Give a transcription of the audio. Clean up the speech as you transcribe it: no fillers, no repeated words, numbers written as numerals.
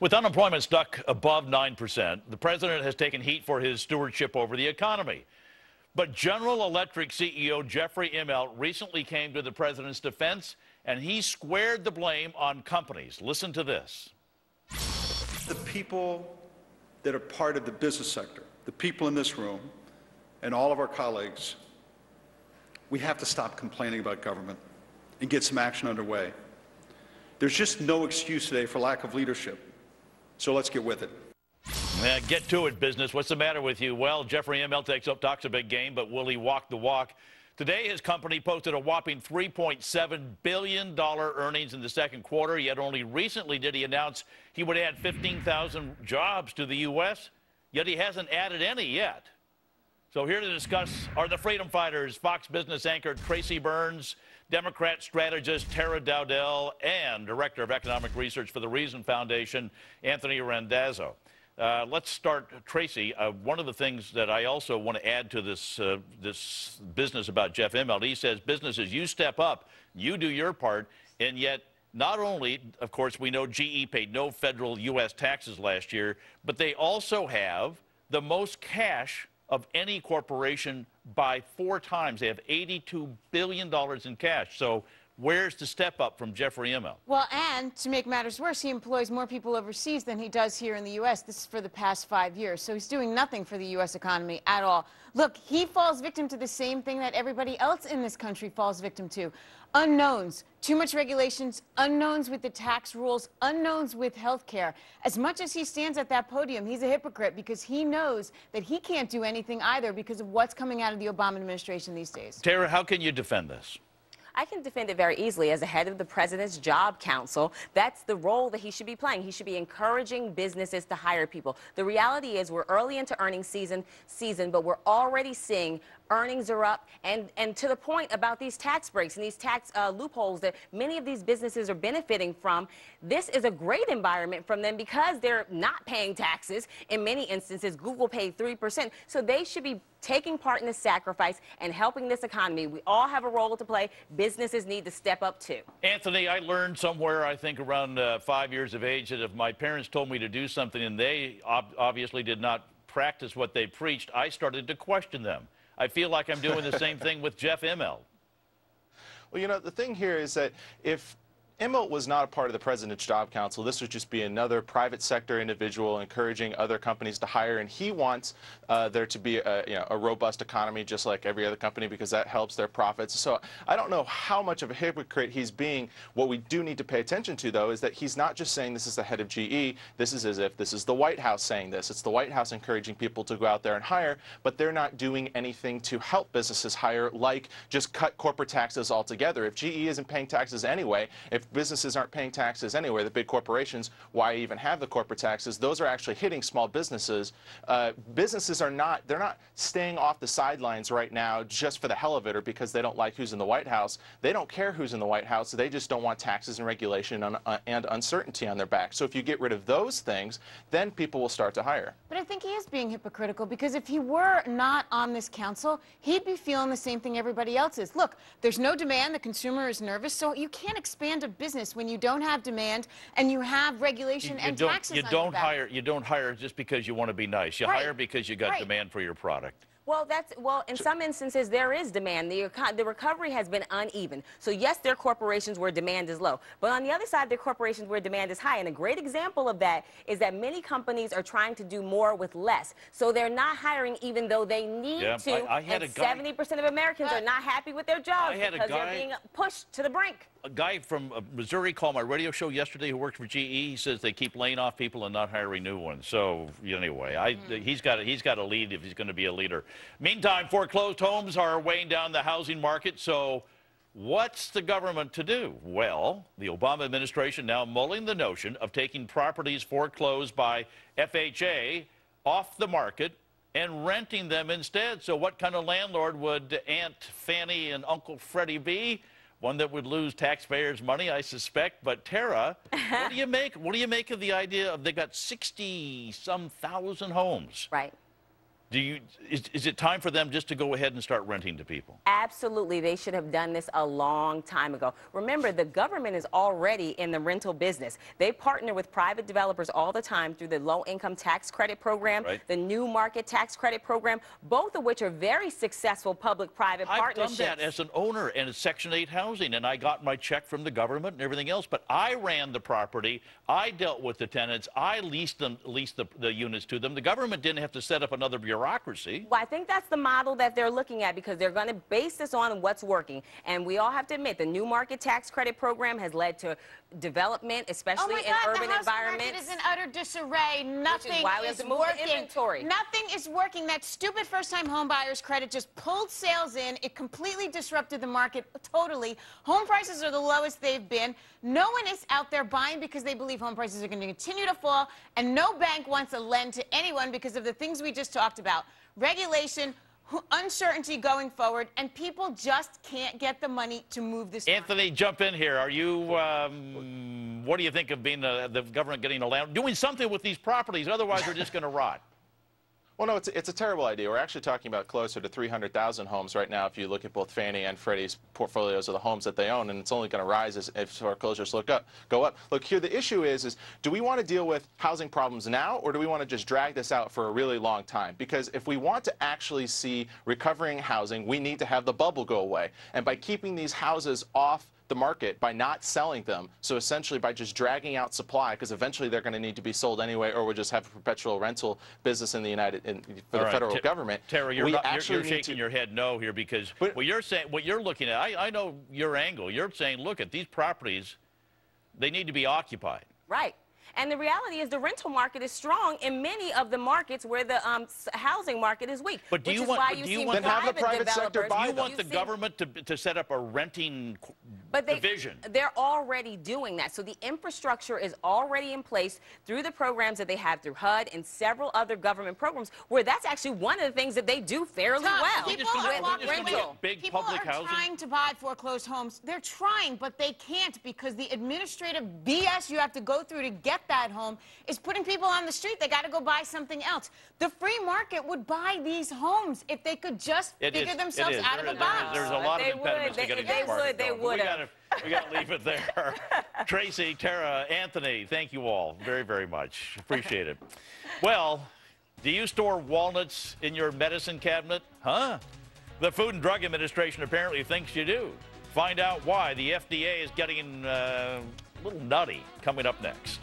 With unemployment stuck above 9%, the president has taken heat for his stewardship over the economy. But General Electric CEO Jeffrey Immelt recently came to the president's defense, and he squared the blame on companies. Listen to this. The people that are part of the business sector, the people in this room, and all of our colleagues, we have to stop complaining about government and get some action underway. There's just no excuse today for lack of leadership. So let's get with it. Get to it, business. What's the matter with you? Well, Jeffrey Immelt talks a big game, but will he walk the walk? Today, his company posted a whopping $3.7 billion earnings in the second quarter, yet only recently did he announce he would add 15,000 jobs to the U.S., yet he hasn't added any yet. So here to discuss are the freedom fighters, Fox Business anchor Tracy Burns, Democrat strategist Tara Dowdell, and Director of Economic Research for the Reason Foundation, Anthony Randazzo. Let's start, Tracy. One of the things that I also want to add to this business about Jeff Immelt, he says businesses, you step up, you do your part, and yet not only, of course, we know GE paid no federal U.S. taxes last year, but they also have the most cash of any corporation by 4 times. They have $82 billion in cash. So where's the step up from Jeffrey Immelt? Well, and to make matters worse, he employs more people overseas than he does here in the U.S. This is for the past 5 years. So he's doing nothing for the U.S. economy at all. Look, he falls victim to the same thing that everybody else in this country falls victim to. Unknowns, too much regulations, unknowns with the tax rules, unknowns with health care. As much as he stands at that podium, he's a hypocrite because he knows that he can't do anything either because of what's coming out of the Obama administration these days. Tara, how can you defend this? I can defend it very easily. As the head of the President's Job Council, that's the role that he should be playing. He should be encouraging businesses to hire people. The reality is we're early into earnings season, but we're already seeing earnings are up, and to the point about these tax breaks and these tax loopholes that many of these businesses are benefiting from. This is a great environment from them because they're not paying taxes. In many instances, Google paid 3%, so they should be taking part in this sacrifice and helping this economy. We all have a role to play. Businesses need to step up too. Anthony, I learned somewhere, I think around 5 years of age, that if my parents told me to do something and they obviously did not practice what they preached, I started to question them. I feel like I'm doing the same thing with Jeff Immelt. Well, you know, the thing here is that if Immelt was not a part of the President's Job Council, this would just be another private sector individual encouraging other companies to hire, and he wants there to be a robust economy just like every other company because that helps their profits. So I don't know how much of a hypocrite he's being. What we do need to pay attention to, though, is that he's not just saying this is the head of GE. This is as if this is the White House saying this. It's the White House encouraging people to go out there and hire, but they're not doing anything to help businesses hire, like just cut corporate taxes altogether. If GE isn't paying taxes anyway, if businesses aren't paying taxes anyway, the big corporations, why even have the corporate taxes? Those are actually hitting small businesses. Businesses are not, they're not staying off the sidelines right now just for the hell of it or because they don't like who's in the White House. They don't care who's in the White House. They just don't want taxes and regulation and uncertainty on their back. So if you get rid of those things, then people will start to hire. But I think he is being hypocritical because if he were not on this council, he'd be feeling the same thing everybody else is. Look, there's no demand. The consumer is nervous, so you can't expand a business when you don't have demand and you have regulation and taxes. You don't hire just because you want to be nice. You hire because you got demand for your product. Well, in some instances, there is demand. The recovery has been uneven. So, yes, there are corporations where demand is low. But on the other side, there are corporations where demand is high. And a great example of that is that many companies are trying to do more with less. So they're not hiring even though they need to. And 70% of Americans are not happy with their jobs because they're being pushed to the brink. A guy from Missouri called my radio show yesterday who worked for GE. He says they keep laying off people and not hiring new ones. So anyway, he's got to lead if he's going to be a leader. Meantime, foreclosed homes are weighing down the housing market. So what's the government to do? Well, the Obama administration now mulling the notion of taking properties foreclosed by FHA off the market and renting them instead. So what kind of landlord would Aunt Fanny and Uncle Freddie be? One that would lose taxpayers' money, I suspect. But Tara, what do you make? What do you make of the idea of they got 60-some thousand homes? Right. Is it time for them just to go ahead and start renting to people? Absolutely. They should have done this a long time ago. Remember, the government is already in the rental business. They partner with private developers all the time through the low-income tax credit program, right, the new market tax credit program, both of which are very successful public-private partnerships. I've done that as an owner in Section 8 housing, and I got my check from the government and everything else, but I ran the property. I dealt with the tenants. I leased the units to them. The government didn't have to set up another bureaucracy. Well, I think that's the model that they're looking at, because they're going to base this on what's working. And we all have to admit, the new market tax credit program has led to development, especially in urban the house environments. market is in utter disarray. Nothing is why we have to move the inventory. Nothing is working. That stupid first-time home buyers credit just pulled sales in. It completely disrupted the market totally. Home prices are the lowest they've been. No one is out there buying because they believe home prices are going to continue to fall, and no bank wants to lend to anyone because of the things we just talked about. Regulation, uncertainty going forward, and people just can't get the money to move this. Anthony, jump in here. Are you, what do you think of being the government getting a land, doing something with these properties? Otherwise, they're just going to rot. Well, no, it's a terrible idea. We're actually talking about closer to 300,000 homes right now if you look at both Fannie and Freddie's portfolios of the homes that they own, and it's only going to rise if foreclosures go up. Look, here the issue is do we want to deal with housing problems now, or do we want to just drag this out for a really long time? Because if we want to actually see recovering housing, we need to have the bubble go away. And by keeping these houses off the market, by not selling them, so essentially by just dragging out supply, because eventually they're going to need to be sold anyway, or we'll just have a perpetual rental business in the for the federal government. Tara, you're shaking your head no here, because what you're saying, what you're looking at, I know your angle. You're saying, look at these properties, they need to be occupied. Right. And the reality is the rental market is strong in many of the markets where the housing market is weak. But do you want the government to set up a renting division? They're already doing that. So the infrastructure is already in place through the programs that they have through HUD and several other government programs, where that's actually one of the things that they do fairly well. People are trying to buy foreclosed homes. They're trying, but they can't, because the administrative BS you have to go through to get that home is putting people on the street. They got to go buy something else. The free market would buy these homes if they could just figure themselves out of the box. There's a lot of impediments to getting this market going. We got to leave it there. Tracy, Tara, Anthony, thank you all very, very much. Appreciate it. Well, do you store walnuts in your medicine cabinet? Huh? The Food and Drug Administration apparently thinks you do. Find out why the FDA is getting a little nutty coming up next.